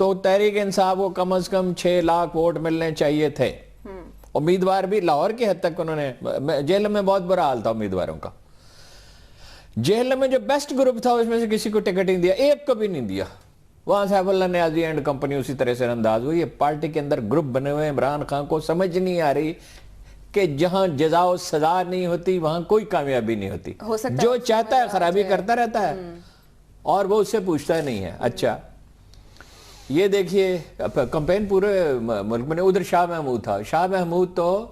تو تحریک انصاف کو کم از کم 6 لاکھ ووٹ ملنے چاہیے تھے. امیدوار بھی لاہور کی حد تک انہوں نے, جیل میں بہت برا حال تھا امیدواروں کا. جیل میں جو بیسٹ گروپ تھا اس میں سے کسی کو ٹکٹ نہیں دیا, ایک کو بھی نہیں دیا. وہاں سیف اللہ نیازی اینڈ کمپنی اسی طرح سے انداز ہوئی. پارٹی کے اندر گروپ بنے ہوئے عمران خان کو سمجھ نہیں آ رہی کہ جہاں جزا و سزا نہیں ہوتی وہاں کوئی کامیابی نہیں ہوتی. جو چاہتا ہے خرابی کرتا رہتا ہے اور وہ اس سے پوچھتا نہیں ہے. اچھا یہ دیکھیے کمپین پورے ملک میں, ادھر شاہ محمود تھا. شاہ محمود تو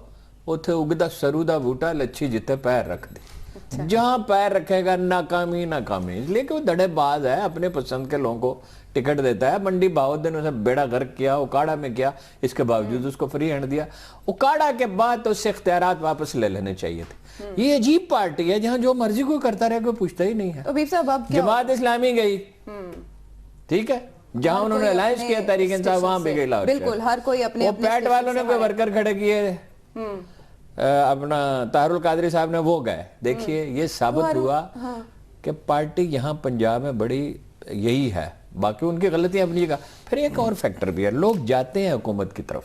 اتھے اگدا سرودہ بوٹا لچھی جتے پیر رکھ دی. جہاں پیر رکھے گا ناکامی ناکامی, اس لیے کہ وہ دڑے باز ہے, اپنے پسند کے لوگوں کو ٹکٹ دیتا ہے. منڈی بہاؤدین نے اسے بیڑا غرق کیا, اکاڑا میں کیا, اس کے باوجود اس کو فری ہینڈ دیا. اکاڑا کے بعد تو اس سے اختیارات واپس لے لینے چاہیے تھے. یہ عجیب پارٹی ہے جہاں جو مرضی کوئی کرتا رہے کوئی پوچھتا ہی نہیں ہے. جماعت اسلامی گئی, ٹھیک ہے, جہاں انہوں نے الائنس کیا تحریک انصاف وہاں بھی گئی لاہور. بالکل ہر کوئی اپنے وہ پیٹ والوں نے کوئی ورکر کھڑے کیے, اپنا طاہر القادری صاحب نے وہ گئے. دیکھیے یہ ثابت ہوا کہ پارٹی یہاں پنجاب میں بڑی یہی ہے. باقی ان کی غلطیاں اپنی جگہ. پھر ایک اور فیکٹر بھی ہے, لوگ جاتے ہیں حکومت کی طرف,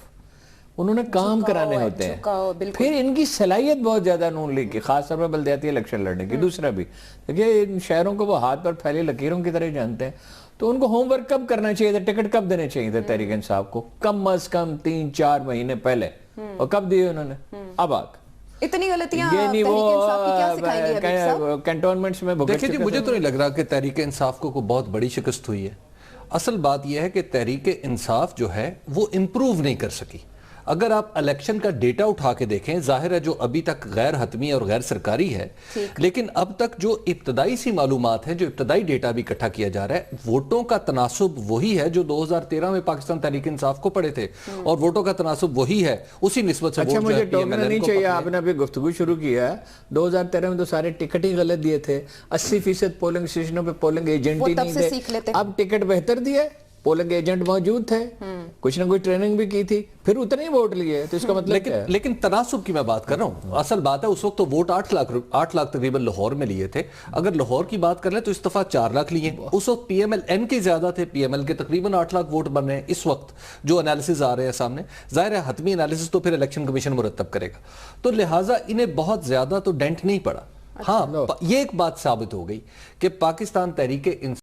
انہوں نے کام کرانے ہوتے ہیں. پھر ان کی صلاحیت بہت زیادہ نون لیگ کی, خاص طور پر بلدیاتی الیکشن لڑنے کی. دوسرا بھی دیکھیے ان شہروں کو وہ ہاتھ پر پھیلی لکیروں کی طرح جانتے ہیں, تو ان کو ہوم ورک کب کرنا چاہیے تھا, ٹکٹ کب دینے چاہیے تھے تحریک انصاف کو, کم از کم 3-4 مہینے پہلے. اور کب دیے انہوں نے, اب اتنی غلطیاں تحریک انصاف کی کیا سکھائیں گی حبیب صاحب؟ کینٹونمنٹس میں دیکھیں جی, مجھے تو نہیں لگ رہا کہ تحریک انصاف کو بہت بڑی شکست ہوئی ہے. اصل بات یہ ہے کہ تحریک انصاف جو ہے وہ امپروو نہیں کر سکی. اگر آپ الیکشن کا ڈیٹا اٹھا کے دیکھیں, ظاہر ہے جو ابھی تک غیر حتمی اور غیر سرکاری ہے, لیکن اب تک جو ابتدائی سی معلومات ہیں, جو ابتدائی ڈیٹا بھی اکٹھا کیا جا رہا ہے, ووٹوں کا تناسب وہی ہے جو 2013 میں پاکستان تحریک انصاف کو پڑے تھے, اور ووٹوں کا تناسب وہی ہے, اسی نسبت سے اچھا مجھے ٹوکنا نہیں چاہیے, آپ نے ابھی گفتگو شروع کیا ہے. 2013 میں تو سارے ٹکٹ ہی غلط دیے تھے, 80% پولنگ اسٹیشنوں پہ پولنگ ایجنٹ ہی نہیں تھے. اب ٹکٹ بہتر دیے, پولنگ ایجنٹ موجود تھے, کچھ نہ کچھ ٹریننگ بھی کی تھی, پھر اتنے ہی ووٹ لیے. تو اس کا مطلب کیا ہے؟ لیکن تناسب کی میں بات کر رہا ہوں. اصل بات ہے اس وقت تو ووٹ 8 لاکھ تقریباً لاہور میں لیے تھے. اگر لاہور کی بات کر لیں تو اس دفعہ 4 لاکھ لیے. اس وقت پی ایم ایل این کے زیادہ تھے, پی ایم ایل کے تقریباً 8 لاکھ ووٹ بن رہے ہیں اس وقت جو انالیسز آ رہے ہیں سامنے. ظاہر ہے حتمی انالیسز تو پھر الیکشن کمیشن مرتب کرے گا, تو لہٰذا انہیں بہت زیادہ تو ڈینٹ نہیں پڑا. ہاں یہ ایک بات ثابت ہو گئی کہ پاکستان تحریک انصاف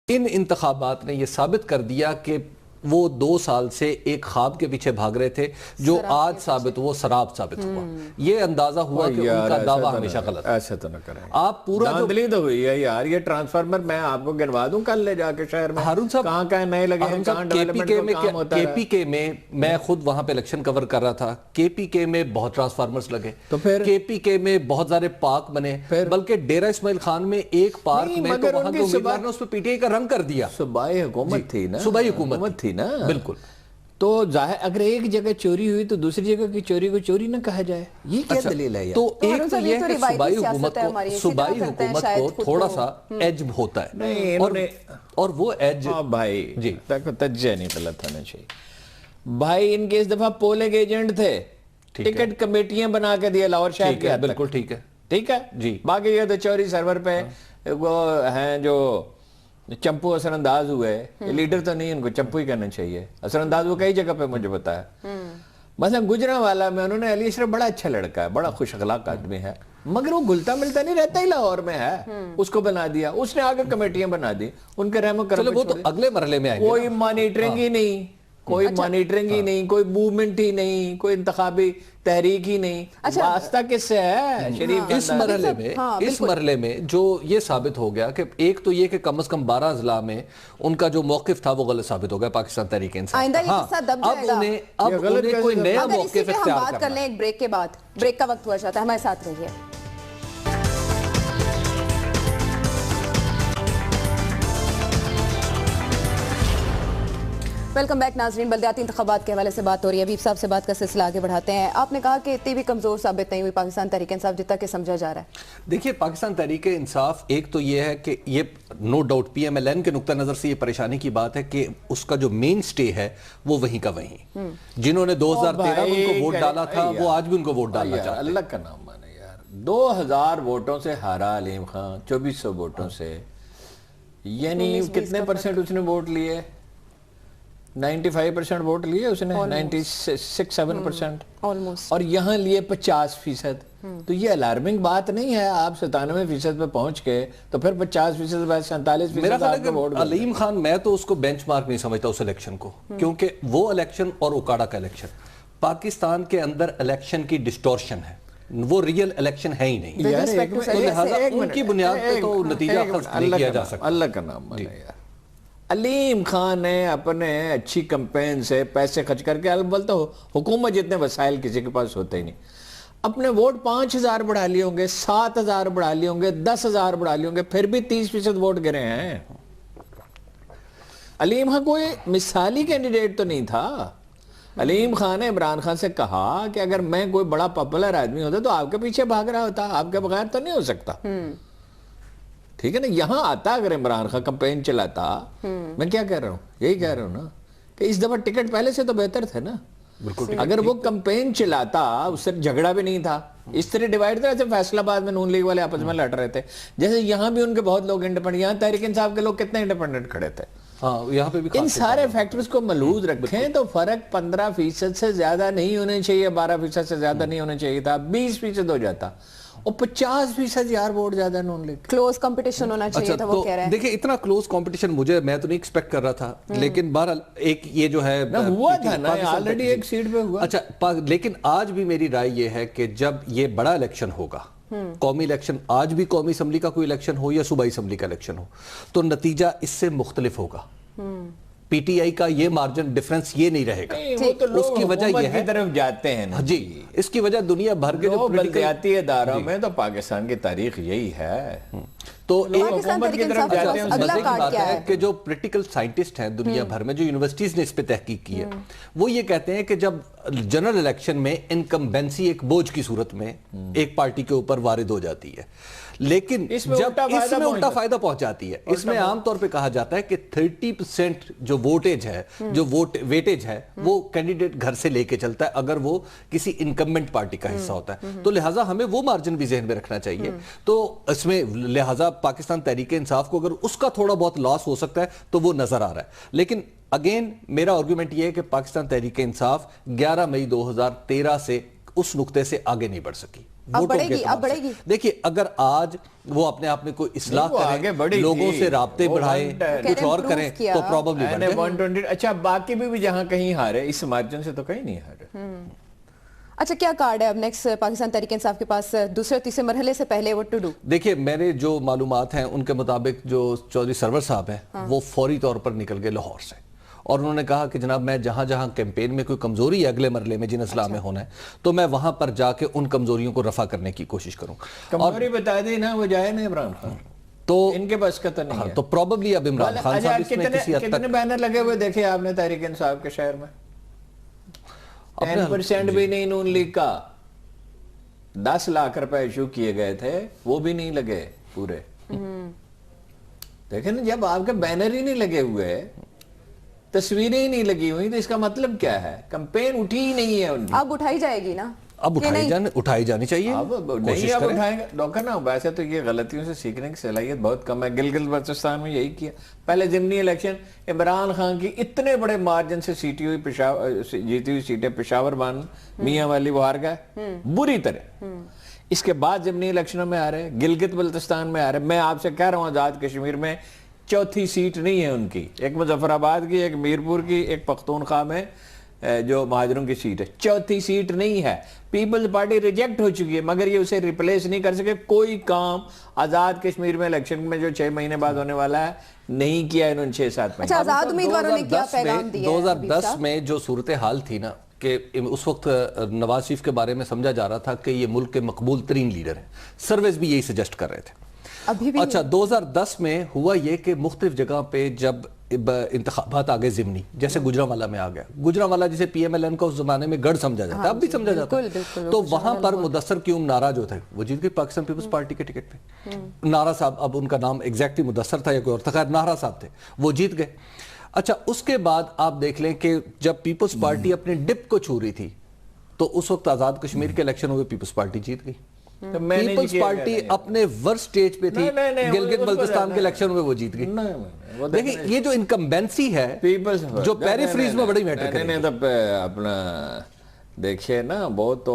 ان انتخابات نے یہ ثابت کر دیا کہ وہ 2 سال سے ایک خواب کے پیچھے بھاگ رہے تھے, جو آج ثابت وہ سراب ثابت ہوا. یہ اندازہ ہوا کہ ان کا دعویٰ ہمیشہ غلط. ایسا تو نہ کریں, آپ پورا دھاندلی تو ہوئی ہے یار. یہ ٹرانسفارمر میں آپ کو گنوا دوں کل لے جا کے شہر میں, ہارون صاحب کہاں کہاں نئے لگے ہیں, کہاں ڈیولپمنٹ کا کام ہوتا ہے. کے پی کے میں خود وہاں پہ الیکشن کور کر رہا تھا. کے پی کے میں بہت ٹرانسفارمرز لگے, تو پھر کے پی کے میں بہت سارے پارک بنے, بلکہ ڈیرہ اسماعیل خان میں ایک پارک میں تو وہاں کے امیدوار نے اس پہ پی ٹی آئی کا رنگ کر دیا. صوبائی حکومت تھی نا, صوبائی حکومت تھی نا, بالکل. تو ظاہر اگر ایک جگہ چوری ہوئی تو دوسری جگہ کی چوری کو چوری نہ کہا جائے, یہ کیا دلیل ہے؟ تو ایک تو یہ کہ صوبائی حکومت کو تھوڑا سا ایج ہوتا ہے, اور وہ ایج بھائی جی تجزیہ نہیں غلط ہونا چاہیے بھائی. ان کے اس دفعہ پولنگ ایجنٹ تھے, ٹکٹ کمیٹیاں بنا کے دیا لاہور شہر کے, بالکل ٹھیک ہے, ٹھیک ہے جی. باقی یہ تو چوری سرور پہ وہ ہیں جو چمپو اثر انداز ہوئے, لیڈر تو نہیں, ان کو چمپو ہی کہنا چاہیے. اثر انداز وہ کئی جگہ پہ مجھے پتا ہے. مثلا گجرانوالہ میں انہوں نے علی اشرف بڑا اچھا لڑکا ہے, بڑا خوش اخلاق آدمی ہے, مگر وہ گلتا ملتا نہیں رہتا ہی لاہور میں ہے, اس کو بنا دیا. اس نے آگے کمیٹیاں بنا دی, ان کے رحم و کرم. وہ تو اگلے مرحلے میں آئیں گے. کوئی مانیٹرنگ ہی نہیں, کوئی مانیٹرنگ ہی نہیں, کوئی موومنٹ ہی نہیں, کوئی انتخابی تحریک ہی نہیں. واسطہ کس سے ہے شریف؟ اس مرحلے میں جو یہ ثابت ہو گیا کہ ایک تو یہ کہ کم از کم 12 اضلاع میں ان کا جو موقف تھا وہ غلط ثابت ہو گیا پاکستان تحریک انصاف. اب انہیں کوئی نیا موقف اختیار کرنا. کر لیں ایک بریک کے بعد, بریک کا وقت ہوا چاہتا ہے, ہمارے ساتھ رہیے. ویلکم بیک ناظرین. بلدیاتی انتخابات کے حوالے سے بات ہو رہی ہے, حبیب صاحب سے بات کا سلسلہ آگے بڑھاتے ہیں. آپ نے کہا کہ اتنی بھی کمزور ثابت نہیں ہوئی پاکستان تحریک انصاف جتنا کہ سمجھا جا رہا ہے. دیکھیے پاکستان تحریک انصاف, ایک تو یہ ہے کہ یہ no doubt P M L N کے نقطہ نظر سے یہ پریشانی کی بات ہے کہ اس کا جو مین سٹے ہے وہ وہیں کا وہیں. جنہوں نے 2013 میں ان کو ووٹ ڈالا تھا وہ آج بھی ان کو ووٹ ڈالنا چاہتے ہیں. اللہ کا نام مانے یار, 2000 ووٹوں سے ہارا علیم خان، 2400 ووٹوں سے، یعنی کتنے پرسنٹ اس نے ووٹ لیے؟ 95% ووٹ لیے اس نے، 96-7%، اور یہاں لیے 50%. تو یہ الارمنگ بات نہیں ہے. آپ 97% پہ پہنچ گئے تو پھر 50% بعد 47%. میرا خیال ہے کہ علیم خان، میں تو اس کو بینچ مارک نہیں سمجھتا اس الیکشن کو، کیونکہ وہ الیکشن اور اوکاڑا کا الیکشن پاکستان کے اندر الیکشن کی ڈسٹورشن ہے، وہ ریئل الیکشن ہے ہی نہیں. لہٰذا ان کی بنیاد پہ تو نتیجہ فرض نہیں کیا جا سکتا. اللہ کا نام مانا یار. علیم خان نے اپنے اچھی کمپین سے پیسے خرچ کر کے، البتہ حکومت جتنے وسائل کسی کے پاس ہوتے ہی نہیں، اپنے ووٹ 5000 بڑھا لیے ہوں گے، 7000 بڑھا لیے ہوں گے، 10000 بڑھا لیے ہوں گے، پھر بھی 30% ووٹ گرے ہیں. علیم خان کوئی مثالی کینڈیڈیٹ تو نہیں تھا. علیم خان نے عمران خان سے کہا کہ اگر میں کوئی بڑا پاپولر آدمی ہوتا تو آپ کے پیچھے بھاگ رہا ہوتا، آپ کے بغیر تو نہیں ہو سکتا. ٹھیک ہے نا. یہاں آتا اگر عمران خان کمپین چلاتا، میں کیا کہہ رہا ہوں، یہی کہہ رہا ہوں نا کہ اس دفعہ ٹکٹ پہلے سے تو بہتر تھے نا. اگر وہ کمپین چلاتا، اس سے جھگڑا بھی نہیں تھا، اس طرح ڈیوائیڈ تھا. جیسے فیصل آباد میں نون لیگ والے آپس میں لڑ رہے تھے، جیسے یہاں بھی ان کے بہت لوگ انڈیپینڈنٹ، یہاں تحریک انصاف کے لوگ کتنے انڈیپینڈنٹ کھڑے تھے. یہاں پہ بھی ان سارے فیکٹرز کو ملحوظ رکھیں تو فرق 15% سے زیادہ نہیں ہونے چاہیے، 12% سے زیادہ نہیں ہونا چاہیے تھا، 20% ہو جاتا، اور 50% یار ووٹ زیادہ نون لیگ. کلوز کمپٹیشن ہونا چاہیے تھا، وہ کہہ رہے ہیں. دیکھیں اتنا کلوز کمپٹیشن میں تو نہیں ایکسپیکٹ کر رہا تھا، لیکن بہرحال ایک یہ جو ہے ہوا تھا نا، آلریڈی ایک سیٹ پہ ہوا. اچھا، لیکن آج بھی میری رائے یہ ہے کہ جب یہ بڑا الیکشن ہوگا، قومی الیکشن، آج بھی قومی اسمبلی کا کوئی الیکشن ہو یا صوبائی اسمبلی کا الیکشن ہو، تو نتیجہ اس سے مختلف ہوگا. پی ٹی آئی کا یہ مارجن ڈیفرنس یہ نہیں رہے گا. اس کی وجہ یہ ہے طرف جاتے ہیں نا جی، اس کی وجہ دنیا بھر کے جو بلدیاتی اداروں میں تو پاکستان کی تاریخ یہی ہے. تو حکومت کی طرف جاتے ہیں. مزے کی بات ہے کہ جو پولیٹیکل سائنٹسٹ ہیں دنیا بھر میں، جو یونیورسٹیز نے اس پہ تحقیق کی ہے، وہ یہ کہتے ہیں کہ جب جنرل الیکشن میں انکمبینسی ایک بوجھ کی صورت میں ایک پارٹی کے اوپر وارد ہو جاتی ہے، لیکن جب اس میں الٹا فائدہ پہنچ جاتی ہے. اس میں عام طور پہ کہا جاتا ہے کہ 30% جو ووٹیج ہے، جو ویٹیج ہے، وہ کینڈیڈیٹ گھر سے لے کے چلتا ہے اگر وہ کسی انکمبنٹ پارٹی کا حصہ ہوتا ہے. تو لہٰذا ہمیں وہ مارجن بھی ذہن میں رکھنا چاہیے. تو اس میں لہٰذا پاکستان تحریک انصاف کو اگر اس کا تھوڑا بہت لاس ہو سکتا ہے تو وہ نظر آ رہا ہے. لیکن اگین میرا آرگومنٹ یہ ہے کہ پاکستان تحریک انصاف 11 مئی 2013 سے اس نقطے سے آگے نہیں بڑھ سکی. اب بڑھے گی. دیکھیے اگر آج وہ اپنے آپ میں کوئی اصلاح کریں، لوگوں سے رابطے بڑھائیں، کچھ اور کریں تو پروبیبلی بڑھ جائے. 120. اچھا، باقی بھی جہاں کہیں ہارے، اس مارجن سے تو کہیں نہیں ہارے. اچھا، کیا کارڈ ہے اب نیکسٹ پاکستان تحریک انصاف کے پاس دوسرے تیسرے مرحلے سے پہلے what to do؟ دیکھیں میرے جو معلومات ہیں ان کے مطابق جو چودھری سرور صاحب ہیں وہ فوری طور پر نکل گئے لاہور سے، اور انہوں نے کہا کہ جناب میں جہاں جہاں کیمپین میں کوئی کمزوری ہے اگلے مرحلے میں جن اضلاع میں ہونا ہے تو میں وہاں پر جا کے ان کمزوریوں کو رفع کرنے کی کوشش کروں. کمزوری بتا دی نا، وہ جائے نا عمران خان، تو ان کے پاس کا تو نہیں ہے. تو پروبیبلی اب عمران خان صاحب اس میں کسی حد تک. کتنے بینر لگے ہوئے دیکھے آپ نے تحریک انصاف کے شہر میں؟ 10% بھی نہیں نون لیگ کا. 10 لاکھ روپے ایشو کیے گئے تھے، وہ بھی نہیں لگے پورے. دیکھیں نا، جب آپ کے بینر ہی نہیں لگے ہوئے، تصویریں ہی نہیں لگی ہوئی، تو اس کا مطلب کیا ہے؟ کمپین اٹھی ہی نہیں ہے ان کی. اب اٹھائی جائے گی نا، اب اٹھائی جانی چاہیے. نہیں اب اٹھائیں گے ڈاکٹر نا. ویسے تو یہ غلطیوں سے سیکھنے کی صلاحیت بہت کم ہے. گلگت بلتستان میں یہی کیا. پہلے ضمنی الیکشن عمران خان کی اتنے بڑے مارجن سے جیتی ہوئی سیٹیں پشاور بان میاں والی وہ ہار گئے بری طرح. اس کے بعد ضمنی الیکشنوں میں آ رہے، گلگت بلتستان میں آ رہے. میں آپ سے کہہ رہا ہوں آزاد کشمیر میں چوتھی سیٹ نہیں ہے ان کی. ایک مظفر آباد کی، ایک میرپور کی، ایک پختونخوا میں جو مہاجروں کی سیٹ ہے. چوتھی سیٹ نہیں ہے. پیپلز پارٹی ریجیکٹ ہو چکی ہے، مگر یہ اسے ریپلیس نہیں کر سکے. کوئی کام آزاد کشمیر میں الیکشن میں جو 6 مہینے بعد ہونے والا ہے نہیں کیا انہوں نے 6-7 مہینے. اچھا، آزاد امیدواروں نے کیا پیغام دیا؟ 2010 میں جو صورتحال تھی نا کہ اس وقت نواز شریف کے بارے میں سمجھا جا رہا تھا کہ یہ ملک کے مقبول ترین لیڈر ہیں. سرویز بھی یہی سجسٹ کر رہے تھے. اچھا 2010 میں ہوا یہ کہ مختلف جگہ پہ جب انتخابات آگے ضمنی، جیسے گجرانوالہ میں آ گیا. گجرانوالہ جسے پی ایم ایل این کا اس زمانے میں گڑھ سمجھا جاتا ہے، اب بھی سمجھا جاتا ہے. تو وہاں پر مدثر کیوم نارا جو تھے وہ جیت گئے پاکستان پیپلز پارٹی کے ٹکٹ پہ. نارا صاحب، اب ان کا نام ایگزیکٹلی مدثر تھا یا کوئی اور تھا، خیر نارا صاحب تھے، وہ جیت گئے. اچھا اس کے بعد آپ دیکھ لیں کہ جب پیپلز پارٹی اپنے ڈپ کو چھو رہی تھی تو اس وقت آزاد کشمیر کے الیکشن ہوئے، پیپلز پارٹی جیت گئی. پیپلز پارٹی اپنے ورسٹ سٹیج پہ تھی, گلگت بلتستان کے الیکشن میں وہ جیت گئی. دیکھیں یہ جو انکمبینسی ہے جو پیریفریز میں بڑی میٹر کرے گی. اپنا دیکھیے نا, وہ تو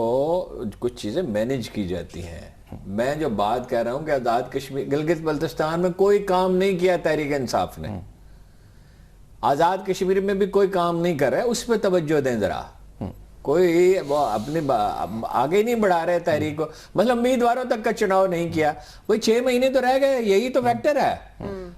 کچھ چیزیں مینیج کی جاتی ہیں. میں جو بات کہہ رہا ہوں کہ آزاد کشمیر, گلگت بلتستان میں کوئی کام نہیں کیا تحریک انصاف نے, آزاد کشمیر میں بھی کوئی کام نہیں کر رہا ہے, اس پہ توجہ دیں ذرا. کوئی اپنی آگے نہیں بڑھا رہے تحریک کو, مطلب امیدواروں تک کا چناؤ نہیں کیا. وہی 6 مہینے تو رہ گئے, یہی تو فیکٹر ہے.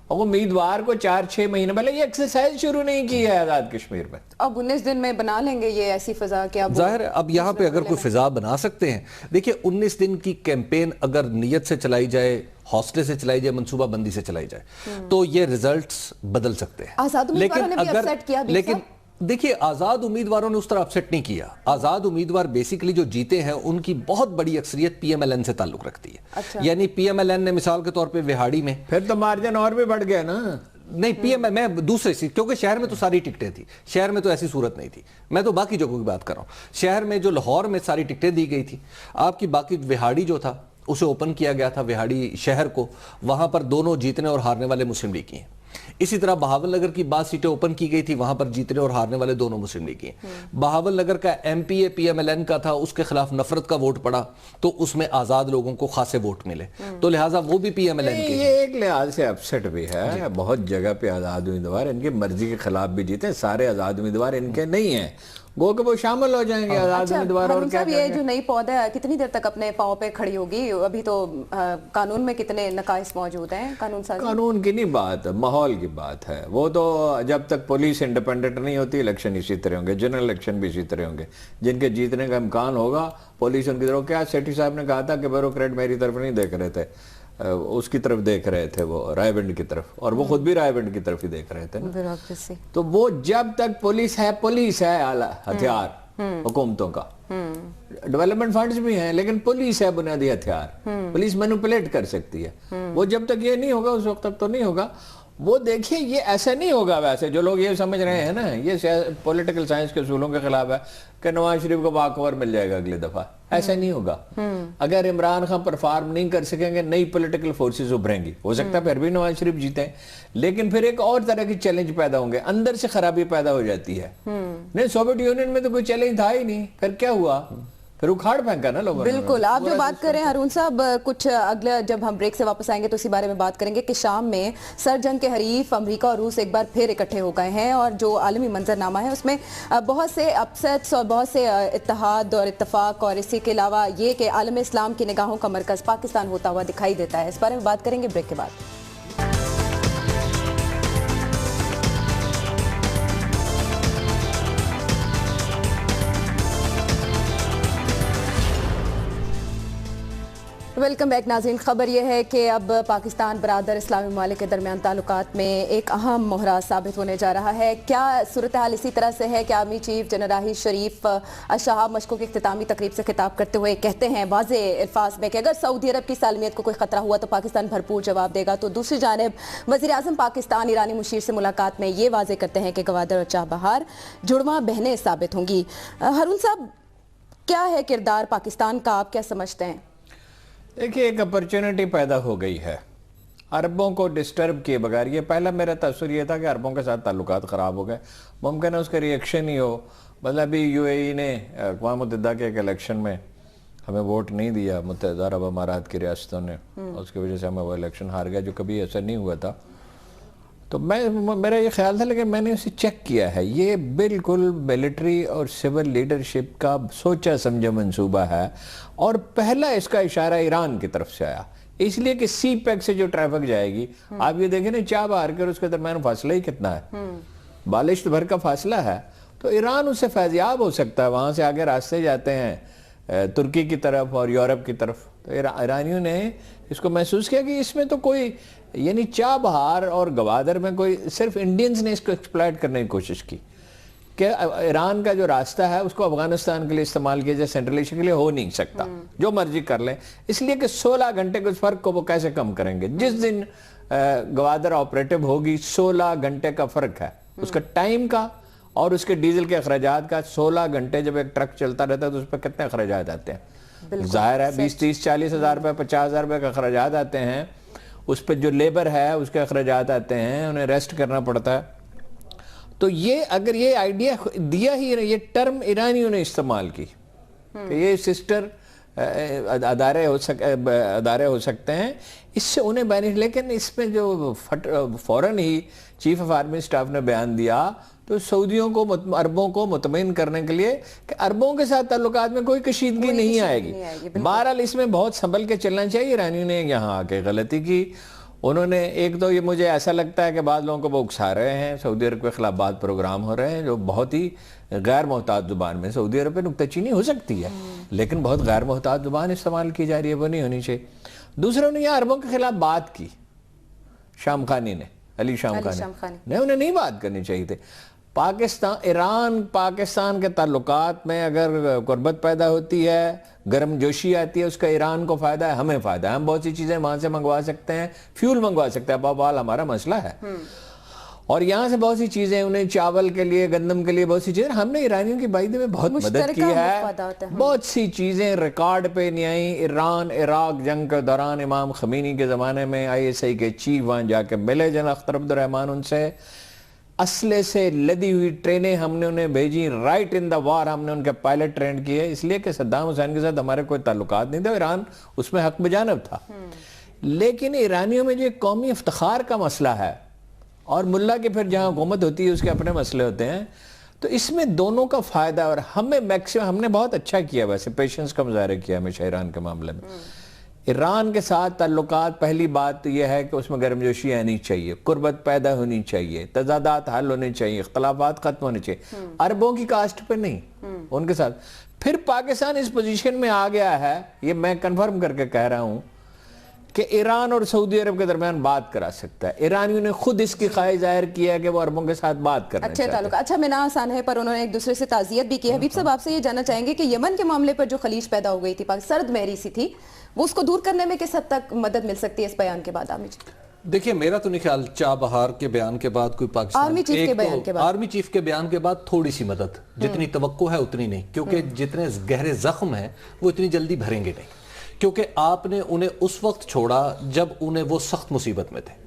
اور امیدوار کو 4-6 مہینے پہلے یہ ایکسرسائز شروع نہیں کی ہے آزاد کشمیر میں. اب 19 دن میں بنا لیں گے یہ ایسی فضا کہ ظاہر ہے اب یہاں پہ اگر کوئی فضا بنا سکتے ہیں. دیکھیں 19 دن کی کیمپین اگر نیت سے چلائی جائے, حوصلے سے چلائی جائے, منصوبہ بندی سے چلائی جائے تو یہ ریزلٹس بدل سکتے ہیں. لیکن دیکھیے آزاد امیدواروں نے اس طرح اپسیٹ نہیں کیا. آزاد امیدوار بیسیکلی جو جیتے ہیں ان کی بہت بڑی اکثریت پی ایم ایل این سے تعلق رکھتی ہے. یعنی پی ایم ایل این نے مثال کے طور پہ وہاڑی میں, پھر تو مارجن اور بھی بڑھ گیا نا. نہیں پی ایم میں دوسرے سی, کیونکہ شہر میں تو ساری ٹکٹیں تھی, شہر میں تو ایسی صورت نہیں تھی. میں تو باقی جگہوں کی بات کر رہا ہوں. شہر میں جو لاہور میں ساری ٹکٹیں دی گئی تھی, آپ کی باقی وہاڑی جو تھا اسے اوپن کیا گیا تھا, وہاڑی شہر کو, وہاں پر دونوں جیتنے اور ہارنے والے مسلم لیگ ہیں. اسی طرح بہاول نگر کی بعض سیٹیں اوپن کی گئی تھی, وہاں پر جیتنے اور ہارنے والے دونوں مسلم لیگ ہیں. بہاول نگر کا ایم پی اے پی ایم ایل این کا تھا, اس کے خلاف نفرت کا ووٹ پڑا تو اس میں آزاد لوگوں کو خاصے ووٹ ملے, تو لہٰذا وہ بھی پی ایم ایل این کے. یہ ایک لحاظ سے اپسٹ بھی ہے, بہت جگہ پہ آزاد امیدوار ان کی مرضی کے خلاف بھی جیتے. سارے آزاد امیدوار ان کے نہیں ہیں, گو کہ وہ شامل ہو جائیں گے آزاد امیدوار. اور کیا یہ جو نئی پودا کتنی دیر تک اپنے پاؤں پہ کھڑی ہوگی؟ ابھی تو قانون میں کتنے نقائص موجود ہیں. قانون کی نہیں بات, ماحول کی بات ہے. وہ تو جب تک پولیس انڈیپینڈنٹ نہیں ہوتی الیکشن اسی طرح ہوں گے, جنرل الیکشن بھی اسی طرح ہوں گے. جن کے جیتنے کا امکان ہوگا پولیس ان کی طرف, کیا سیٹھی صاحب نے کہا تھا کہ بیوروکریٹ میری طرف نہیں دیکھ رہے تھے, اس کی طرف دیکھ رہے تھے, وہ رائے بنڈ کی طرف, اور وہ خود بھی رائے بنڈ کی طرف ہی دیکھ رہے تھے نا. تو وہ جب تک پولیس ہے اعلیٰ ہتھیار حکومتوں کا, ڈیولپمنٹ فنڈز بھی ہیں لیکن پولیس ہے بنیادی ہتھیار, پولیس مینوپولیٹ کر سکتی ہے. وہ جب تک یہ نہیں ہوگا اس وقت تک تو نہیں ہوگا. وہ دیکھیے یہ ایسا نہیں ہوگا ویسے جو لوگ یہ سمجھ رہے ہیں نا, یہ پولیٹیکل سائنس کے اصولوں کے خلاف ہے کہ نواز شریف کو واک اوور مل جائے گا اگلی دفعہ. ایسا نہیں ہوگا. اگر عمران خان پرفارم نہیں کر سکیں گے, نئی پولیٹیکل فورسز ابھریں گی, ہو سکتا ہے پھر بھی نواز شریف جیتے, لیکن پھر ایک اور طرح کی چیلنج پیدا ہوں گے, اندر سے خرابی پیدا ہو جاتی ہے. نہیں, سوویت یونین میں تو کوئی چیلنج تھا ہی نہیں, پھر کیا ہوا, پھر اکھاڑ پھینکا نا لوگوں نے. بالکل. آپ جو بات کر رہے ہیں ہارون صاحب, کچھ اگلا جب ہم بریک سے واپس آئیں گے تو اسی بارے میں بات کریں گے کہ شام میں سر جنگ کے حریف امریکہ اور روس ایک بار پھر اکٹھے ہو گئے ہیں, اور جو عالمی منظرنامہ ہے اس میں بہت سے اپسیٹس اور بہت سے اتحاد اور اتفاق, اور اسی کے علاوہ یہ کہ عالم اسلام کی نگاہوں کا مرکز پاکستان ہوتا ہوا دکھائی دیتا ہے. اس بارے میں بات کریں گے بریک کے بعد. ویلکم بیک ناظرین. خبر یہ ہے کہ اب پاکستان برادر اسلامی ممالک کے درمیان تعلقات میں ایک اہم مہرہ ثابت ہونے جا رہا ہے. کیا صورتحال اسی طرح سے ہے کہ army chief general Raheel Sharif شہاب مشقوں کی اختتامی تقریب سے خطاب کرتے ہوئے کہتے ہیں واضح الفاظ میں کہ اگر سعودی عرب کی سالمیت کو کوئی خطرہ ہوا تو پاکستان بھرپور جواب دے گا. تو دوسری جانب وزیر اعظم پاکستان ایرانی مشیر سے ملاقات میں یہ واضح کرتے ہیں کہ گوادر اور چاہ بہار جڑواں بہنیں ثابت ہوں گی. ہارون صاحب, کیا ہے کردار پاکستان کا, آپ کیا سمجھتے ہیں؟ دیکھیے ایک اپرچونٹی پیدا ہو گئی ہے عربوں کو ڈسٹرب کیے بغیر. یہ پہلا میرا تاثر یہ تھا کہ عربوں کے ساتھ تعلقات خراب ہو گئے, ممکن ہے اس کا ریئیکشن ہی ہو. مطلب ابھی یو اے ای نے اقوام متحدہ کے ایک الیکشن میں ہمیں ووٹ نہیں دیا, متحدہ عرب امارات کی ریاستوں نے, اس کی وجہ سے ہمیں وہ الیکشن ہار گیا جو کبھی ایسا نہیں ہوا تھا. تو میرا یہ خیال تھا, لیکن میں نے اسے چیک کیا ہے, یہ بالکل ملٹری اور سول لیڈرشپ کا سوچا سمجھا منصوبہ ہے, اور پہلا اس کا اشارہ ایران کی طرف سے آیا, اس لیے کہ سی پیک سے جو ٹریفک جائے گی, آپ یہ دیکھیں نا چاہ بہار کے اور اس کے درمیان فاصلہ ہی کتنا ہے, بالشت بھر کا فاصلہ ہے. تو ایران اس سے فیضیاب ہو سکتا ہے, وہاں سے آگے راستے جاتے ہیں ترکی کی طرف اور یورپ کی طرف. تو ایرانیوں نے اس کو محسوس کیا کہ اس میں تو کوئی, یعنی چاہ بہار اور گوادر میں کوئی, صرف انڈینز نے اس کو ایکسپلائٹ کرنے کی کوشش کی کہ ایران کا جو راستہ ہے اس کو افغانستان کے لیے استعمال کیا جائے, سینٹرل ایشیا کے لیے ہو نہیں سکتا, جو مرضی کر لیں, اس لیے کہ 16 گھنٹے کے اس فرق کو وہ کیسے کم کریں گے. جس دن گوادر آپریٹو ہوگی 16 گھنٹے کا فرق ہے اس کا ٹائم کا اور اس کے ڈیزل کے اخراجات کا. 16 گھنٹے جب ایک ٹرک چلتا رہتا ہے تو اس پہ کتنے اخراجات آتے ہیں, ظاہر ہے 20-30-40 ہزار روپے 50 ہزار روپے کا اخراجات آتے ہیں, اس پہ جو لیبر ہے اس کے اخراجات آتے ہیں, انہیں ریسٹ کرنا پڑتا ہے. تو یہ اگر یہ آئیڈیا دیا ہی, یہ ٹرم ایرانیوں نے استعمال کی کہ یہ سسٹر ادارے ہو سکتے ہیں, اس سے انہیں بینیفٹ. لیکن اس میں جو فوراً ہی چیف آف آرمی سٹاف نے بیان دیا تو سعودیوں کو, عربوں کو مطمئن کرنے کے لیے کہ عربوں کے ساتھ تعلقات میں کوئی کشیدگی نہیں آئے گی. بہرحال اس میں بہت سنبھل کے چلنا چاہیے. ایرانیوں نے یہاں آ کے غلطی کی. انہوں نے ایک تو یہ مجھے ایسا لگتا ہے کہ بعض لوگوں کو وہ اکسا رہے ہیں, سعودی عرب کے خلاف بعض پروگرام ہو رہے ہیں جو بہت ہی غیر محتاط زبان میں, سعودی عرب پہ نکتہ چینی ہو سکتی ہے لیکن بہت غیر محتاط زبان استعمال کی جا رہی ہے, وہ نہیں ہونی چاہیے. دوسروں نے یہ عربوں کے خلاف بات کی, شام خانی نے, علی شام خانی نے, انہیں نہیں بات کرنی چاہیے تھی. ایران پاکستان کے تعلقات میں اگر قربت پیدا ہوتی ہے, گرم جوشی آتی ہے, اس کا ایران کو فائدہ ہے, ہمیں فائدہ ہے. ہم بہت سی چیزیں وہاں سے منگوا سکتے ہیں, فیول منگوا سکتے ہیں, بہرحال ہمارا مسئلہ ہے. اور یہاں سے بہت سی چیزیں, انہیں چاول کے لیے, گندم کے لیے بہت سی چیزیں, ہم نے ایرانیوں کی بائدے میں بہت مدد کی ہے. بہت سی چیزیں ریکارڈ پہ نہیں آئیں. ایران عراق جنگ کے دوران امام خمینی کے زمانے میں ISI کے چیف وہاں جا کے ملے جنرل اختر عبد الرحمن, ان سے اسلحے سے لدی ہوئی ٹرینیں ہم نے انہیں بھیجی. رائٹ ان دا وار ہم نے ان کے پائلٹ ٹرینڈ کیے, اس لیے کہ صدام حسین کے ساتھ ہمارے کوئی تعلقات نہیں تھے, ایران اس میں حق بجانب تھا. لیکن ایرانیوں میں جو قومی افتخار کا مسئلہ ہے, اور ملا کے پھر جہاں حکومت ہوتی ہے اس کے اپنے مسئلے ہوتے ہیں, تو اس میں دونوں کا فائدہ. اور ہمیں میکسیمم, ہم نے بہت اچھا کیا ویسے, پیشنس کا مظاہرہ کیا ہمیشہ ایران کے معاملے میں. ایران کے ساتھ تعلقات, پہلی بات تو یہ ہے کہ اس میں گرم جوشی آنی چاہیے, قربت پیدا ہونی چاہیے, تضادات حل ہونے چاہیے, اختلافات ختم ہونے چاہیے. عربوں کی کاسٹ پہ نہیں, ان کے ساتھ. پھر پاکستان اس پوزیشن میں آ گیا ہے, یہ میں کنفرم کر کے کہہ رہا ہوں کہ ایران اور سعودی عرب کے درمیان بات کرا سکتا ہے. ایرانیوں نے خود اس کی خواہش ظاہر کیا ہے کہ وہ عربوں کے ساتھ بات کرنا چاہتے ہیں. اچھے تعلق. اچھا مینا آسان ہے, پر انہوں نے ایک دوسرے سے تعزیت بھی کی. حبیب صاحب آپ سے یہ جاننا چاہیں گے کہ یمن کے معاملے پر جو خلیج پیدا ہو گئی تھی, سرد مہری سی تھی, وہ اس کو دور کرنے میں کس حد تک مدد مل سکتی ہے اس بیان کے بعد؟ دیکھیں میرا تو نہیں خیال چابہار کے بیان کے بعد کوئی پاکستان, آرمی چیف کے بیان کے بعد تھوڑی سی مدد, جتنی توقع ہے اتنی نہیں, کیونکہ جتنے گہرے زخم ہیں وہ اتنی جلدی بھریں گے نہیں, کیونکہ آپ نے انہیں اس وقت چھوڑا جب انہیں وہ سخت مصیبت میں تھے,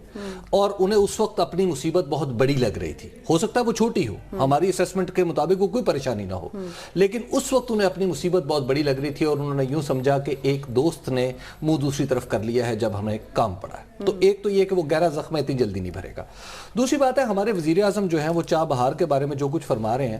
اور انہیں اس وقت اپنی مصیبت بہت بڑی لگ رہی تھی. ہو سکتا ہے وہ چھوٹی ہو, ہماری اسیسمنٹ کے مطابق وہ کوئی پریشانی نہ ہو, لیکن اس وقت انہیں اپنی مصیبت بہت بڑی لگ رہی تھی, اور انہوں نے یوں سمجھا کہ ایک دوست نے منہ دوسری طرف کر لیا ہے جب ہمیں کام پڑا ہے. تو ایک تو یہ کہ وہ گہرا زخم اتنی جلدی نہیں بھرے گا. دوسری بات ہے ہمارے وزیر اعظم جو ہیں وہ چابہار کے بارے میں جو کچھ فرما رہے ہیں,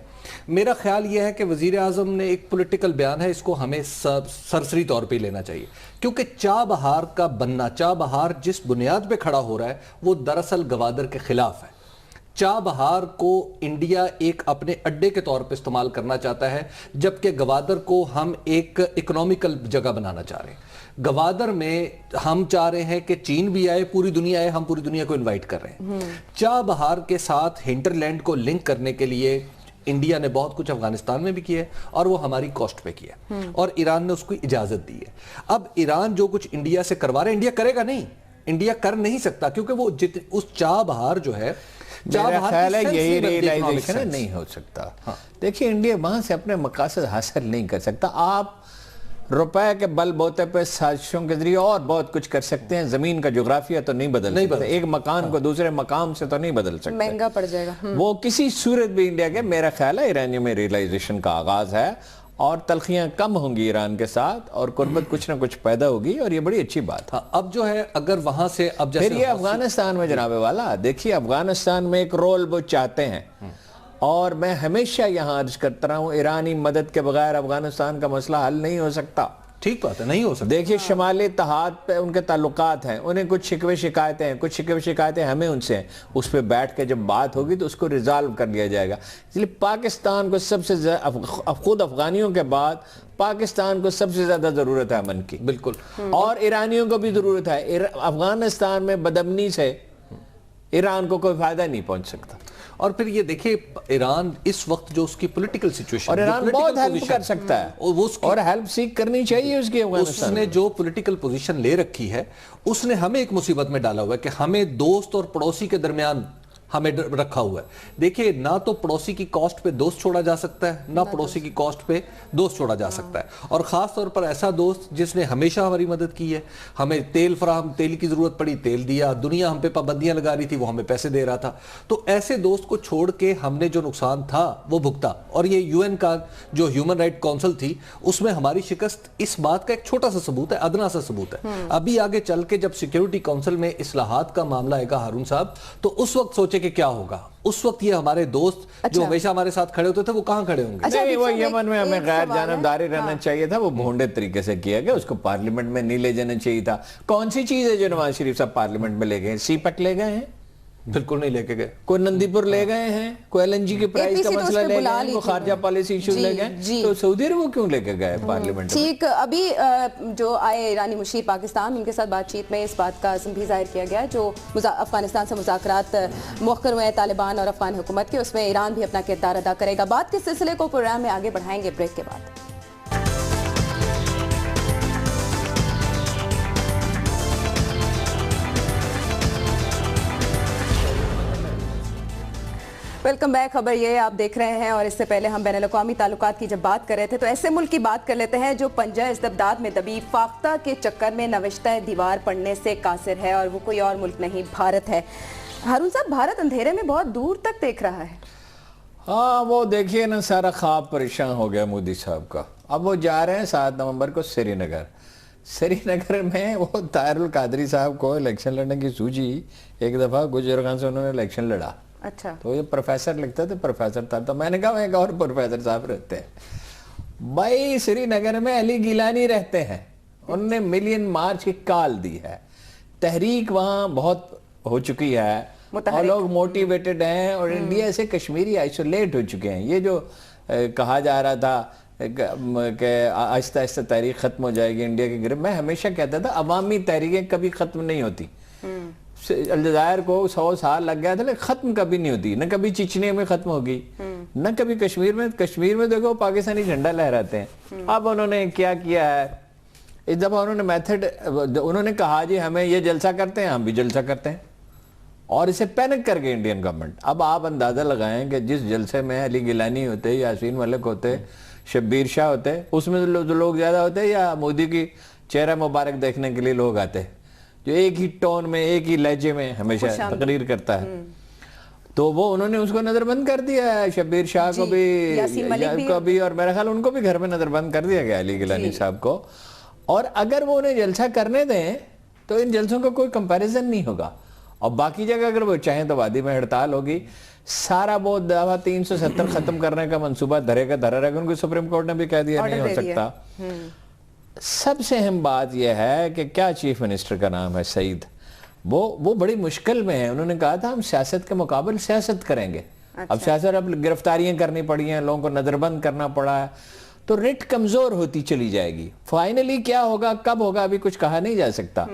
میرا خیال یہ ہے کہ وزیر اعظم نے ایک پولیٹیکل بیان ہے, اس کو ہمیں سرسری طور پہ لینا چاہیے, کیونکہ چابہار کا بننا, چابہار جس بنیاد پہ کھڑا ہو رہا ہے وہ دراصل گوادر کے خلاف ہے. چابہار کو انڈیا ایک اپنے اڈے کے طور پہ استعمال کرنا چاہتا ہے, جبکہ گوادر کو ہم ایک اکنومیکل جگہ بنانا چاہ رہے ہیں. گوادر میں ہم چاہ رہے ہیں کہ چین بھی آئے, پوری دنیا آئے, ہم پوری دنیا کو انوائٹ کر رہے ہیں. چابہار کے ساتھ ہنٹرلینڈ کو لنک کرنے کے لیے انڈیا نے بہت کچھ افغانستان میں بھی کیا ہے, اور وہ ہماری کوسٹ پہ کیا ہے, اور ایران نے اس کو اجازت دی ہے. اب ایران جو کچھ انڈیا سے کروا رہے ہیں, انڈیا کرے گا نہیں, انڈیا کر نہیں سکتا, کیونکہ وہ اس چابہار جو ہے, میرا خیال ہے یہی ریئلائزیشن نہیں ہو سکتا. دیکھیں انڈیا وہاں سے اپنے مقاصد حاصل نہیں کر سکتا. آپ روپے کے بل بوتے پہ سازشوں کے ذریعے اور بہت کچھ کر سکتے ہیں, زمین کا جغرافیہ تو نہیں بدل سکتے, ایک مکان کو دوسرے مقام سے تو نہیں بدل سکتے, مہنگا پڑ جائے گا وہ کسی صورت بھی انڈیا کے. میرا خیال ہے ایرانیوں میں ریئلائزیشن کا آغاز ہے, اور تلخیاں کم ہوں گی ایران کے ساتھ, اور قربت کچھ نہ کچھ پیدا ہوگی, اور یہ بڑی اچھی بات ہے. اب جو ہے اگر وہاں سے اب پھر یہ افغانستان میں جناب والا, دیکھیے افغانستان میں ایک رول وہ چاہتے ہیں, اور میں ہمیشہ یہاں عرض کرتا رہا ہوں, ایرانی مدد کے بغیر افغانستان کا مسئلہ حل نہیں ہو سکتا. ٹھیک بات ہے, نہیں ہو سکتا. دیکھیے شمالی اتحاد پہ ان کے تعلقات ہیں, انہیں کچھ شکوے شکایتیں ہیں, کچھ شکوے شکایتیں ہمیں ان سے ہیں, اس پہ بیٹھ کے جب بات ہوگی تو اس کو ریزالو کر لیا جائے گا. اس لیے پاکستان کو سب سے خود افغانیوں کے بعد پاکستان کو سب سے زیادہ ضرورت ہے امن کی, بالکل, اور ایرانیوں کو بھی ضرورت ہے. افغانستان میں بدامنی سے ایران کو کوئی فائدہ نہیں پہنچ سکتا. اور پھر یہ دیکھیں ایران اس وقت جو اس کی پولیٹیکل سچویشن, اور ایران بہت ہیلپ کر سکتا ہے, اور ہیلپ سیک کرنی چاہیے اس کی. اس نے جو پولیٹیکل پوزیشن لے رکھی ہے, اس نے ہمیں ایک مصیبت میں ڈالا ہوا ہے کہ ہمیں دوست اور پڑوسی کے درمیان ہمیں رکھا ہوا ہے. دیکھیے نہ تو پڑوسی کی کاسٹ پہ دوست چھوڑا جا سکتا ہے, نہ پڑوسی کی کاسٹ پہ دوست چھوڑا جا سکتا ہے, اور خاص طور پر ایسا دوست جس نے ہمیشہ ہماری مدد کی ہے. ہمیں تیل کی ضرورت پڑی تیل دیا, دنیا ہم پہ پابندیاں لگا رہی تھی وہ ہمیں پیسے دے رہا تھا. تو ایسے دوست کو چھوڑ کے ہم نے جو نقصان تھا وہ بھگتا, اور یہ یو این کا جو ہیومن رائٹ کونسل تھی اس میں ہماری شکست اس بات کا ایک چھوٹا سا ثبوت ہے, ادنا سا ثبوت ہے. ابھی آگے چل کے جب سیکیورٹی کونسل میں اصلاحات کا معاملہ آئے گا ہارون صاحب, تو اس وقت سوچے کہ کیا ہوگا. اس وقت یہ ہمارے دوست جو ہمیشہ ہمارے ساتھ کھڑے ہوتے تھے وہ کہاں کھڑے ہوں گے؟ نہیں, وہ یمن میں ہمیں غیر جانبداری رہنا چاہیے تھا, وہ بھونڈے طریقے سے کیا گیا, اس کو پارلیمنٹ میں نہیں لے جانا چاہیے تھا. کون سی چیز ہے جو نواز شریف صاحب پارلیمنٹ میں لے گئے ہیں؟ سی پیک لے گئے ہیں؟ بالکل نہیں لے کے گئے. کوئی نندی پور لے گئے ہیں, کوئی ایل این جی کے پرائز کا مسئلہ لے گئے ہیں, کوئی خارجہ پالیسی ایشو لے گئے, تو سعودی عرب کو کیوں لے کے گئے پارلیمنٹ؟ ٹھیک, ابھی جو آئے ایرانی مشیر پاکستان, ان کے ساتھ بات چیت میں اس بات کا عزم بھی ظاہر کیا گیا, جو افغانستان سے مذاکرات مؤخر ہوئے طالبان اور افغان حکومت کے, اس میں ایران بھی اپنا کردار ادا کرے گا. بات کے سلسلے کو پروگرام میں آگے بڑھائیں گے بریک کے بعد. Welcome back. خبر یہ آپ دیکھ رہے ہیں, اور اس سے پہلے ہم بین الاقوامی تعلقات کی جب بات کر رہے تھے تو ایسے ملک کی بات کر لیتے ہیں جو پنجہ استبداد میں دبی فاختہ کے چکر میں نوشتہ دیوار پڑھنے سے قاصر ہے, اور وہ کوئی اور ملک نہیں, بھارت ہے. ہارون صاحب, بھارت اندھیرے میں بہت دور تک دیکھ رہا ہے. ہاں, وہ دیکھیے نا, سارا خواب پریشان ہو گیا مودی صاحب کا. اب وہ جا رہے ہیں 7 نومبر کو سری نگر میں وہ طاہر القادری صاحب کو الیکشن لڑنے کی سوچی, ایک دفعہ گجرگان سے انہوں نے الیکشن لڑا. اچھا, تو یہ پروفیسر لکھتے تھے, پروفیسر تھا, تو میں نے کہا ایک اور پروفیسر صاحب رہتے ہیں بھائی سری نگر میں, علی گیلانی رہتے ہیں, انہوں نے ملین مارچ کی کال دی ہے. تحریک وہاں بہت ہو چکی ہے اور لوگ موٹیویٹڈ ہیں, اور انڈیا سے کشمیری آئسولیٹ ہو چکے ہیں. یہ جو کہا جا رہا تھا کہ آہستہ آہستہ تحریک ختم ہو جائے گی انڈیا کے گرفت, میں ہمیشہ کہتا تھا عوامی تحریکیں کبھی ختم نہیں ہوتی. الجزائر کو 100 سال لگ گیا تھا, لیکن ختم کبھی نہیں ہوتی, نہ کبھی چچنیا میں ختم ہوگی, نہ کبھی کشمیر میں دیکھو پاکستانی جھنڈا لہراتے ہیں. اب انہوں نے کیا کیا ہے, اس دفعہ انہوں نے میتھڈ, انہوں نے کہا جی ہمیں یہ جلسہ کرتے ہیں, ہم بھی جلسہ کرتے ہیں, اور اسے پینک کر گئے انڈین گورنمنٹ. اب آپ اندازہ لگائیں کہ جس جلسے میں علی گیلانی ہوتے, یاسین ملک ہوتے, شبیر شاہ ہوتے, اس میں لوگ زیادہ ہوتے, یا مودی کی چہرہ مبارک دیکھنے کے لیے لوگ آتے جو ایک ہی ٹون میں, ایک ہی لہجے میں ہمیشہ تقریر کرتا ہے. تو وہ انہوں نے اس کو نظر بند کر دیا ہے, شبیر شاہ کو بھی, اور میرا خیال ان کو بھی گھر میں نظر بند کر دیا گیا علی گیلانی صاحب کو. اور اگر وہ انہیں جلسہ کرنے دیں تو ان جلسوں کا کوئی کمپیریزن نہیں ہوگا. اور باقی جگہ اگر وہ چاہیں تو وادی میں ہڑتال ہوگی, سارا وہ دعویٰ 370 ختم کرنے کا منصوبہ دھرے کا دھرا رہے گا. ان کو سپریم کورٹ نے بھی کہہ دیا نہیں ہو سکتا. سب سے اہم بات یہ ہے کہ کیا چیف منسٹر کا نام ہے سعید, وہ بڑی مشکل میں ہے. انہوں نے کہا تھا ہم سیاست کے مقابل سیاست کریں گے. اب سیاست, اب گرفتاریاں کرنی پڑی ہیں, لوگوں کو نظر بند کرنا پڑا ہے, تو ریٹ کمزور ہوتی چلی جائے گی. فائنلی کیا ہوگا, کب ہوگا, ابھی کچھ کہا نہیں جا سکتا.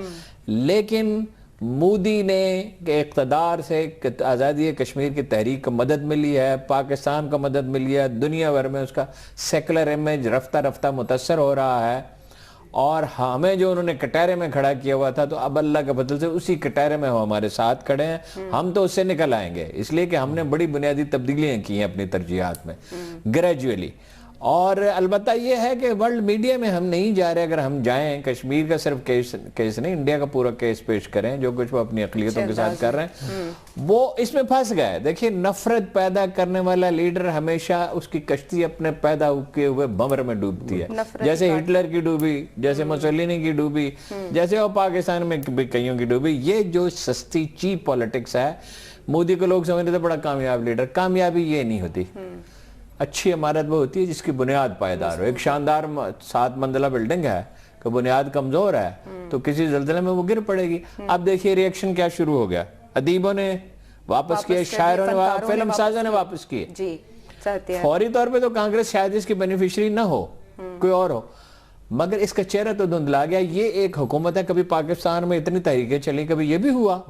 لیکن مودی نے کہ اقتدار سے آزادی کشمیر کی تحریک کو مدد ملی ہے, پاکستان کو مدد ملی ہے, دنیا بھر میں اس کا سیکولر امیج رفتہ رفتہ متاثر ہو رہا ہے. اور ہمیں جو انہوں نے کٹہرے میں کھڑا کیا ہوا تھا, تو اب اللہ کے فضل سے اسی کٹہرے میں وہ ہمارے ساتھ کھڑے ہیں. ہم تو اس سے نکل آئیں گے, اس لیے کہ ہم نے بڑی بنیادی تبدیلیاں کی ہیں اپنی ترجیحات میں گریجولی. اور البتہ یہ ہے کہ ورلڈ میڈیا میں ہم نہیں جا رہے. اگر ہم جائیں, کشمیر کا صرف کیس نہیں, انڈیا کا پورا کیس پیش کریں, جو کچھ وہ اپنی اقلیتوں کے ساتھ کر رہے ہیں, وہ اس میں پھنس گئے. دیکھیں, نفرت پیدا کرنے والا لیڈر ہمیشہ اس کی کشتی اپنے پیدا کیے ہوئے بمر میں ڈوبتی ہے, جیسے ہٹلر کی ڈوبی, جیسے مسولینی کی ڈوبی, جیسے وہ پاکستان میں بھی کئیوں کی ڈوبی. یہ جو سستی چیپ پولیٹکس ہے, مودی کو لوگ سمجھتے بڑا کامیاب لیڈر. کامیابی یہ نہیں ہوتی. اچھی عمارت وہ ہوتی ہے جس کی بنیاد پائیدار ہو. ایک شاندار 7 منزلہ بلڈنگ ہے کہ بنیاد کمزور ہے تو کسی زلزلے میں وہ گر پڑے گی. اب دیکھیے ریئیکشن کیا شروع ہو گیا, ادیبوں نے واپس کیے, شاعروں نے, فلم سازوں نے واپس کیے. فوری طور پہ تو کانگریس شاید اس کی بینیفیشری نہ ہو, کوئی اور ہو, مگر اس کا چہرہ تو دھندلا گیا. یہ ایک حکومت ہے, کبھی پاکستان میں اتنی تحریکیں چلی, کبھی یہ بھی ہوا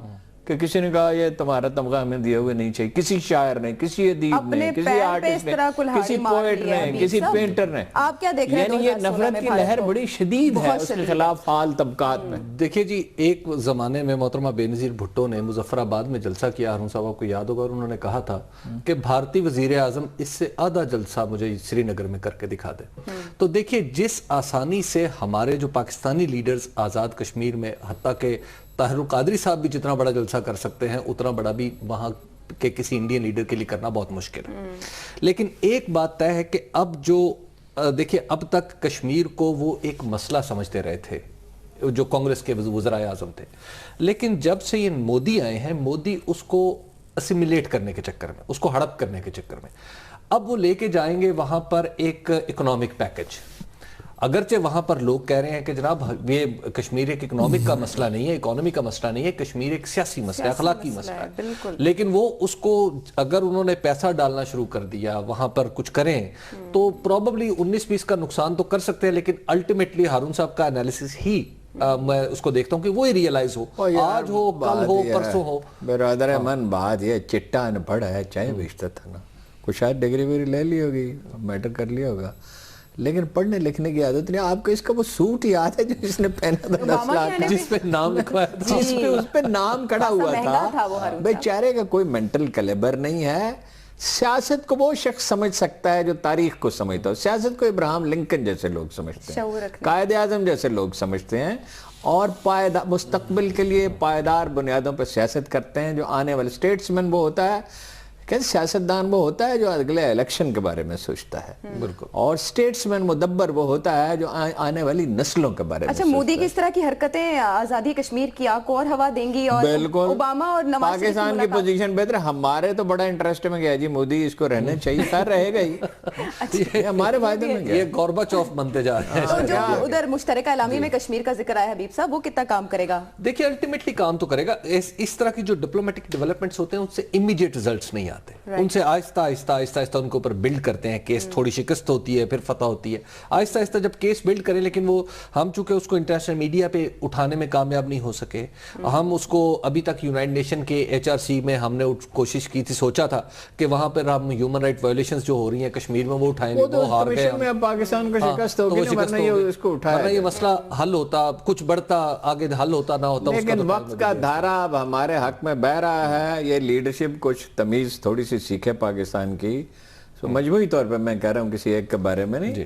کہ کسی نے کہا یہ تمہارا تمغہ ہمیں دیے ہوئے نہیں چاہیے، کسی شاعر نے، کسی ادیب نے، کسی آرٹسٹ نے، کسی پوئٹ نے، کسی پینٹر نے. آپ کیا دیکھ رہے ہیں؟ یعنی یہ نفرت کی لہر بڑی شدید ہے اس کے خلاف فعال طبقات میں. دیکھیے جی، ایک زمانے میں محترمہ بے نظیر بھٹو نے مظفر آباد میں جلسہ کیا، ہارون صاحب آپ کو یاد ہوگا، اور انہوں نے کہا تھا کہ بھارتی وزیر اعظم اس سے آدھا جلسہ مجھے سری نگر میں کر کے دکھا دے. تو دیکھیے جس آسانی سے ہمارے جو پاکستانی لیڈرز آزاد کشمیر میں، حتیٰ کہ طاہر القادری صاحب بھی جتنا بڑا جلسہ کر سکتے ہیں اتنا بڑا بھی وہاں کے کسی انڈین لیڈر کے لیے کرنا بہت مشکل ہے. لیکن ایک بات طے ہے کہ اب جو دیکھیں اب تک کشمیر کو وہ ایک مسئلہ سمجھتے رہے تھے جو کانگریس کے وزرائے اعظم تھے، لیکن جب سے یہ مودی آئے ہیں، مودی اس کو اسیمیلیٹ کرنے کے چکر میں، اس کو ہڑپ کرنے کے چکر میں اب وہ لے کے جائیں گے وہاں پر ایک اکنامک پیکج. اگرچہ وہاں پر لوگ کہہ رہے ہیں کہ جناب یہ کشمیر ایک اکنامک کا مسئلہ نہیں ہے، اکانومی کا مسئلہ نہیں ہے، کشمیر ایک سیاسی مسئلہ ہے، اخلاقی مسئلہ ہے. لیکن وہ اس کو اگر انہوں نے پیسہ ڈالنا شروع کر دیا، وہاں پر کچھ کریں تو پروبیبلی 19-20 کا نقصان تو کر سکتے ہیں، لیکن الٹیمیٹلی ہارون صاحب کا انالیسس ہی میں اس کو دیکھتا ہوں کہ وہی ریئلائز ہو، آج ہو، کل ہو، پرسوں ہو. برادر امن بات یہ چٹا ان پڑھ ہے، چاہے بیچتا تھا نا، کچھ شاید ڈگری وگری لے لی ہوگی، میٹر کر لیا ہوگا، لیکن پڑھنے لکھنے کی عادت نہیں. آپ کو اس کا وہ سوٹ یاد ہے جو اس نے پہنا تھا 10 لاکھ، جس پہ نام لکھوایا تھا، جس پہ اس پہ نام کڑا ہوا تھا. بیچارے کا کوئی منٹل کیلیبر نہیں ہے. سیاست کو وہ شخص سمجھ سکتا ہے جو تاریخ کو سمجھتا ہو. سیاست کو ابراہم لنکن جیسے لوگ سمجھتے ہیں، قائد اعظم جیسے لوگ سمجھتے ہیں، اور مستقبل کے لیے پائیدار بنیادوں پر سیاست کرتے ہیں. جو آنے والے اسٹیٹسمین وہ ہوتا ہے کہ سیاستدان وہ ہوتا ہے جو اگلے الیکشن کے بارے میں سوچتا ہے، بالکل، اور اسٹیٹسمین مدبر وہ ہوتا ہے جو آنے والی نسلوں کے بارے میں. اچھا، مودی کی اس طرح کی حرکتیں آزادی کشمیر کی آگ کو اور ہوا دیں گی، اور اوباما اور نواز شریف پاکستان کی پوزیشن بہتر ہے. ہمارے تو بڑا انٹرسٹ میں گیا جی مودی اس کو رہنا چاہیے، خیر رہے گا ہی، ہمارے فائدے میں گیا. یہ گورباچوف بنتے جا رہے ہیں. تو جو ادھر مشترکہ اعلامیہ میں کشمیر کا ذکر آیا حبیب صاحب، وہ کتنا کام کرے گا؟ دیکھیے الٹیمیٹلی کام تو کرے گا. اس طرح کی جو ڈپلومیٹک ڈیولپمنٹس ہوتے ہیں ان سے امیڈیٹ ریزلٹس نہیں آتے، ان سے آہستہ آہستہ ان کے اوپر بلڈ کرتے ہیں. کیس تھوڑی شکست ہوتی ہے، پھر فتح ہوتی ہے. آہستہ آہستہ جب کیس بلڈ کریں، لیکن وہ ہم چونکہ اس کو انٹرنیشنل میڈیا پہ اٹھانے میں کامیاب نہیں ہو سکے. ہم اس کو ابھی تک یونائٹڈ نیشن کے HRC میں ہم نے کوشش کی تھی، سوچا تھا کہ وہاں پر ہم ہیومن رائٹ وائلیشنز جو ہو رہی ہیں کشمیر میں وہ اٹھائیں گے، وہ ہار گئے. پاکستان کو شکست ہوگی ورنہ یہ مسئلہ حل ہوتا، کچھ بڑھتا، آگے حل ہوتا نہ ہوتا. لیکن وقت کا دھارا اب ہمارے حق میں بہ رہا ہے. یہ لیڈرشپ کچھ تمیز تھوڑی سی سیکھے پاکستان کی. مجموعی طور پہ میں کہہ رہا ہوں، کسی ایک کے بارے میں نہیں.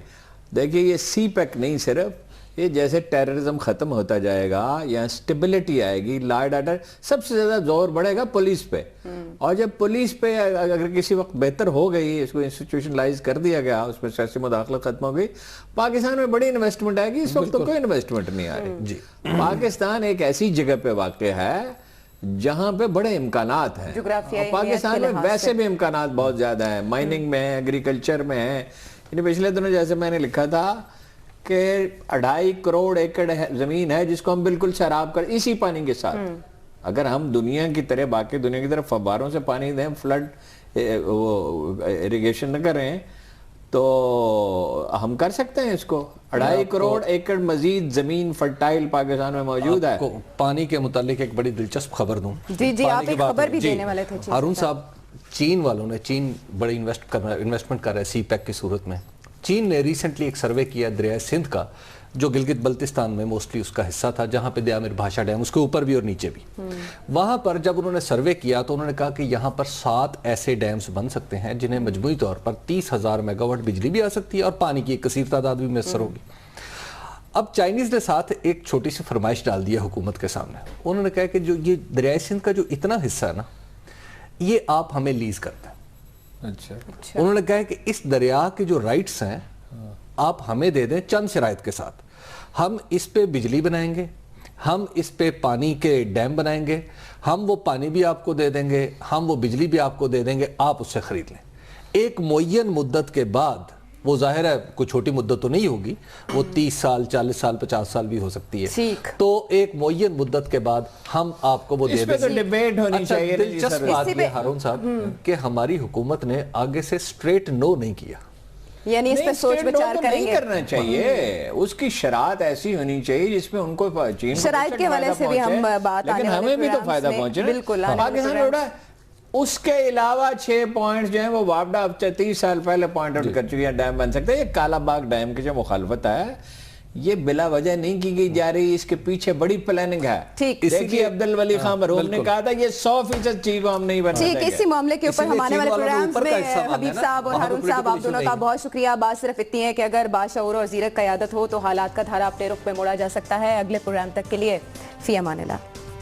دیکھیے یہ سی پیک نہیں، صرف یہ جیسے ٹیررزم ختم ہوتا جائے گا یا سٹیبلٹی آئے گی، لا اینڈ آرڈر، سب سے زیادہ زور بڑھے گا پولیس پہ. اور جب پولیس پہ اگر کسی وقت بہتر ہو گئی، اس کو انسٹیٹیوشنلائز کر دیا گیا، اس میں سیاسی مداخلت ختم ہو گئی، پاکستان میں بڑی انویسٹمنٹ آئے گی. اس وقت تو کوئی انویسٹمنٹ نہیں آ رہی. پاکستان ایک ایسی جگہ پہ واقع ہے جہاں پہ بڑے امکانات ہیں. پاکستان میں ویسے بھی امکانات بہت زیادہ ہیں، مائننگ میں ہیں، ایگریکلچر میں ہیں. یعنی پچھلے دنوں جیسے میں نے لکھا تھا کہ 2.5 کروڑ ایکڑ زمین ہے جس کو ہم بالکل سیراب کر اسی پانی کے ساتھ، اگر ہم دنیا کی طرح باقی دنیا کی طرف فواروں سے پانی دیں، فلڈ ایریگیشن نہ کریں، تو ہم کر سکتے ہیں اس کو. 2.5 کروڑ ایکڑ مزید زمین فرٹائل پاکستان میں موجود ہے. پانی کے متعلق ایک بڑی دلچسپ خبر دوں. جی آپ ایک خبر بھی دینے والے تھے. ہارون صاحب، چین والوں نے، چین بڑی انویسٹمنٹ کر رہا ہے سی پیک کی صورت میں. چین نے ریسنٹلی ایک سروے کیا دریائے سندھ کا، جو گلگت بلتستان میں موسٹلی اس کا حصہ تھا، جہاں پہ دیامر بھاشا ڈیم، اس کے اوپر بھی اور نیچے بھی. وہاں پر جب انہوں نے سروے کیا تو انہوں نے کہا کہ یہاں پر 7 ایسے ڈیمز بن سکتے ہیں جنہیں مجموعی طور پر 30,000 میگا واٹ بجلی بھی آ سکتی ہے اور پانی کی ایک کثیر تعداد بھی میسر ہوگی. اب چائنیز نے ساتھ ایک چھوٹی سی فرمائش ڈال دی ہے حکومت کے سامنے. انہوں نے کہا کہ جو یہ دریائے سندھ کا جو اتنا حصہ ہے نا، یہ آپ ہمیں لیز کرتے ہیں. انہوں نے کہا کہ اس دریا کے جو رائٹس ہیں آپ ہمیں دے دیں چند شرائط کے ساتھ. ہم اس پہ بجلی بنائیں گے، ہم اس پہ پانی کے ڈیم بنائیں گے، ہم وہ پانی بھی آپ کو دے دیں گے، ہم وہ بجلی بھی آپ کو دے دیں گے، آپ اس سے خرید لیں. ایک معین مدت کے بعد، وہ ظاہر ہے کوئی چھوٹی مدت تو نہیں ہوگی، وہ 30 سال 40 سال 50 سال بھی ہو سکتی ہے، تو ایک معین مدت کے بعد ہم آپ کو وہ دے دیں گے. دلچسپ بات یہ ہارون صاحب کہ ہماری حکومت نے آگے سے سٹریٹ نو نہیں کیا. یعنی اس پہ سوچ بچار کریں گے. نہیں کرنا چاہیے, اس کی شرائط ایسی ہونی چاہیے جس میں ان کو چین شرائط کے حوالے سے بھی ہم بات لیکن ہمیں بھی تو فائدہ پہنچے نا. بالکل پاکستان لوٹا ہے. اس کے علاوہ 6 پوائنٹس جو ہیں وہ وابڈا 30 سال پہلے پوائنٹ آؤٹ کر چکی ہے ڈیم بن سکتا ہے. یہ کالا باغ ڈیم کی جو مخالفت ہے یہ بلا وجہ نہیں کی گئی جا رہی, اس کے پیچھے بڑی پلاننگ ہے. دیکھیے عبدالولی خان مرحوم نے کہا تھا یہ 100% چیز کو ہم نہیں بنا دیں گے. اسی معاملے کے اوپر ہمارے والے پروگرامز میں حبیب صاحب اور ہارون صاحب آپ دونوں کا بہت شکریہ. بات صرف اتنی ہے کہ اگر باشعور اور زیرک قیادت ہو تو حالات کا دھارا اپنے رخ پہ موڑا جا سکتا ہے. اگلے پروگرام تک کے لیے فی امان اللہ.